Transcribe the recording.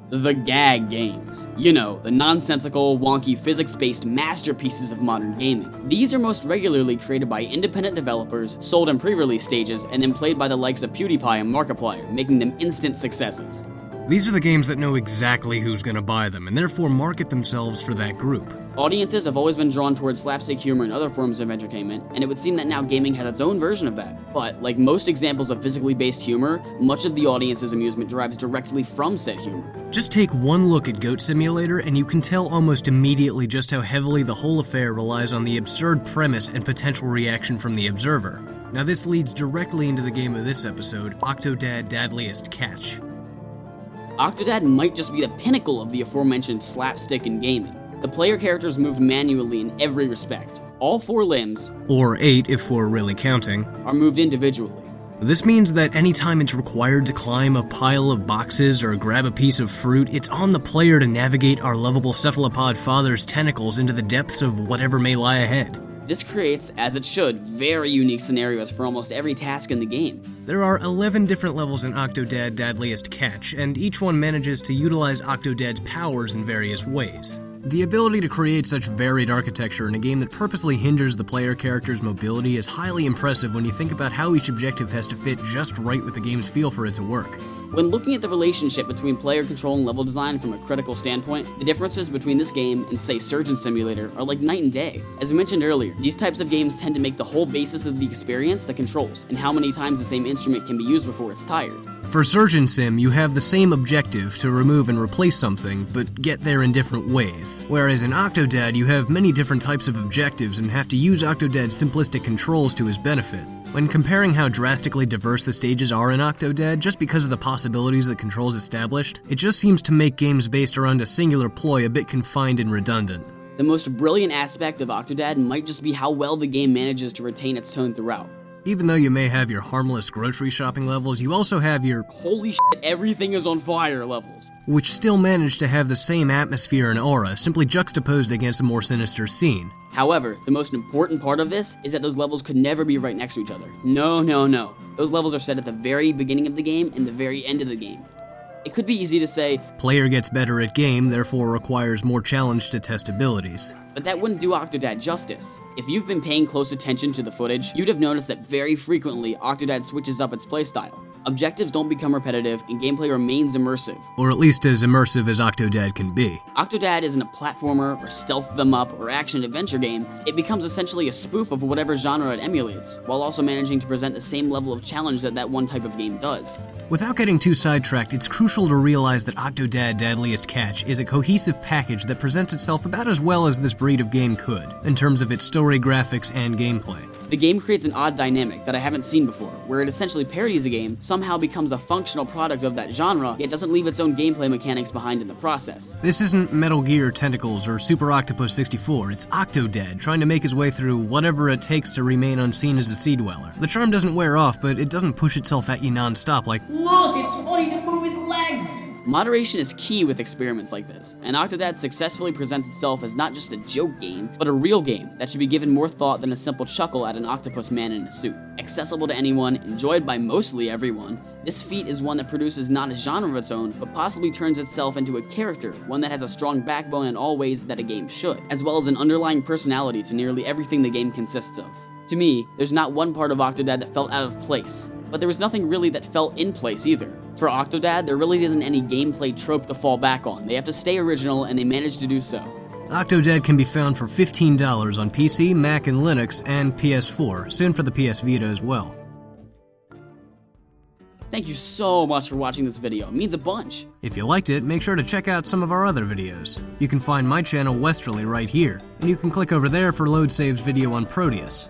The Gag Games. You know, the nonsensical, wonky, physics-based masterpieces of modern gaming. These are most regularly created by independent developers, sold in pre-release stages, and then played by the likes of PewDiePie and Markiplier, making them instant successes. These are the games that know exactly who's gonna buy them, and therefore market themselves for that group. Audiences have always been drawn towards slapstick humor and other forms of entertainment, and it would seem that now gaming has its own version of that. But, like most examples of physically based humor, much of the audience's amusement derives directly from said humor. Just take one look at Goat Simulator and you can tell almost immediately just how heavily the whole affair relies on the absurd premise and potential reaction from the observer. Now this leads directly into the game of this episode, Octodad Dadliest Catch. Octodad might just be the pinnacle of the aforementioned slapstick in gaming. The player characters move manually in every respect. All 4 limbs, or 8 if we're really counting, are moved individually. This means that anytime it's required to climb a pile of boxes or grab a piece of fruit, it's on the player to navigate our lovable cephalopod father's tentacles into the depths of whatever may lie ahead. This creates, as it should, very unique scenarios for almost every task in the game. There are 11 different levels in Octodad Dadliest Catch, and each one manages to utilize Octodad's powers in various ways. The ability to create such varied architecture in a game that purposely hinders the player character's mobility is highly impressive when you think about how each objective has to fit just right with the game's feel for it to work. When looking at the relationship between player control and level design from a critical standpoint, the differences between this game and, say, Surgeon Simulator are like night and day. As I mentioned earlier, these types of games tend to make the whole basis of the experience the controls, and how many times the same instrument can be used before it's tired. For Surgeon Sim, you have the same objective to remove and replace something, but get there in different ways. Whereas in Octodad, you have many different types of objectives and have to use Octodad's simplistic controls to his benefit. When comparing how drastically diverse the stages are in Octodad, just because of the possibilities the controls established, it just seems to make games based around a singular ploy a bit confined and redundant. The most brilliant aspect of Octodad might just be how well the game manages to retain its tone throughout. Even though you may have your harmless grocery shopping levels, you also have your holy shit, everything is on fire levels, which still manage to have the same atmosphere and aura, simply juxtaposed against a more sinister scene. However, the most important part of this is that those levels could never be right next to each other. No. Those levels are set at the very beginning of the game and the very end of the game. It could be easy to say, player gets better at game, therefore requires more challenge to test abilities. But that wouldn't do Octodad justice. If you've been paying close attention to the footage, you'd have noticed that very frequently Octodad switches up its playstyle. Objectives don't become repetitive, and gameplay remains immersive. Or at least as immersive as Octodad can be. Octodad isn't a platformer, or stealth them up, or action-adventure game. It becomes essentially a spoof of whatever genre it emulates, while also managing to present the same level of challenge that one type of game does. Without getting too sidetracked, it's crucial to realize that Octodad Dadliest Catch is a cohesive package that presents itself about as well as this breed of game could, in terms of its story, graphics, and gameplay. The game creates an odd dynamic that I haven't seen before, where it essentially parodies a game, somehow becomes a functional product of that genre, yet doesn't leave its own gameplay mechanics behind in the process. This isn't Metal Gear Tentacles or Super Octopus 64, it's Octodad trying to make his way through whatever it takes to remain unseen as a sea dweller. The charm doesn't wear off, but it doesn't push itself at you non-stop like, look, it's funny to move his legs! Moderation is key with experiments like this, and Octodad successfully presents itself as not just a joke game, but a real game that should be given more thought than a simple chuckle at an octopus man in a suit. Accessible to anyone, enjoyed by mostly everyone, this feat is one that produces not a genre of its own, but possibly turns itself into a character, one that has a strong backbone in all ways that a game should, as well as an underlying personality to nearly everything the game consists of. To me, there's not one part of Octodad that felt out of place, but there was nothing really that felt in place either. For Octodad, there really isn't any gameplay trope to fall back on. They have to stay original, and they manage to do so. Octodad can be found for $15 on PC, Mac, and Linux, and PS4, soon for the PS Vita as well. Thank you so much for watching this video, it means a bunch. If you liked it, make sure to check out some of our other videos. You can find my channel Westerly right here, and you can click over there for Load Save's video on Proteus.